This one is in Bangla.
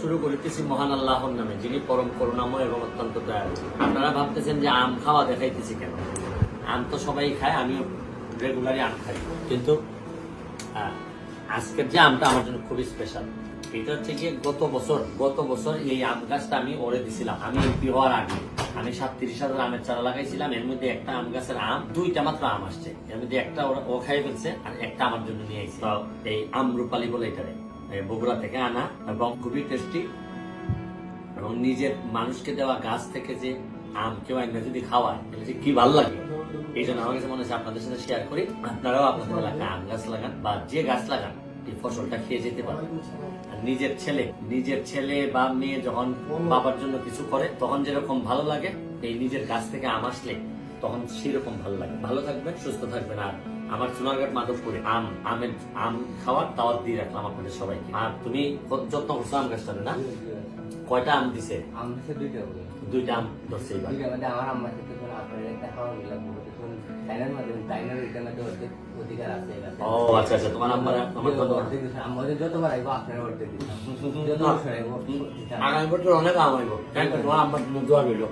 শুরু করিতেছি মহান আল্লাহর নামে, যিনি পরম করুণাময় এবং অত্যন্ত দয়ালু। আপনারা ভাবতেছেন যে আম খাওয়া দেখাইতেছি কেন? আম তো সবাই খায়, আমিও রেগুলারই আম খাই, কিন্তু আজকের যে আমটা আমার জন্য খুবই স্পেশাল। এটা হচ্ছে গিয়ে গত বছর এই আম গাছটা আমি ওরে দিছিলাম। আমি এমপি হওয়ার আগে আমি 37,000 আমের চারা লাগাইছিলাম। এর মধ্যে একটা আম গাছের আম, 2টা মাত্র আম আসছে। এর মধ্যে একটা ও খাই ফেলছে, আর একটা আমার জন্য নিয়ে আইছে। তো এই আম রূপালী বলে এটারে, বগুড়া থেকে আনা, এবং খুবই টেস্টি। এবং নিজের মানুষকে দেওয়া গাছ থেকে যে আম কেউ আইনা যদি খাওয়ায়, তাহলে যে কি ভালো লাগে। এই জন্য আমার কাছে মনে হচ্ছে আপনাদের সাথে শেয়ার করি। আপনারাও আপনাদের এলাকায় আম গাছ লাগান, বা যে গাছ লাগান এই ফসলটা খেয়ে যেতে পারেন। আর নিজের ছেলে বা মেয়ে যখন বাবার জন্য কিছু করে, তখন যেরকম ভালো লাগে, এই নিজের গাছ থেকে আম আসলে তখন সেরকম ভালো লাগে। ভালো থাকবেন, সুস্থ থাকবেন। আর আমার সোনারঘাট মাধবপুরে আম খাওয়ার দাওয়াত দিয়ে রাখলাম আপনাদের সবাইকে। আর তুমি যত্ন করছো আম গাছটাতে না? কয়টা আম দিছে? আম দিছে 2টা করে। 2টা আম ধরছে এবার। 2টা মানে আমার আম্মা সাথে কোন আপনাদের একটা খাওয়া মিলা বলতে কোন টাইনার মাধ্যমে টাইনার এটা মধ্যে অধিকার আছে এটা। ও আচ্ছা আচ্ছা, তোমার আম্মার আমার অর্ধেক দিছে। আম্মা যতবার আইবো আপনার অর্ধেক দিতাম। যত বছর আইবো আগামী বছর অনেক আম হইব। তোমার আম্মার দোয়া রইল।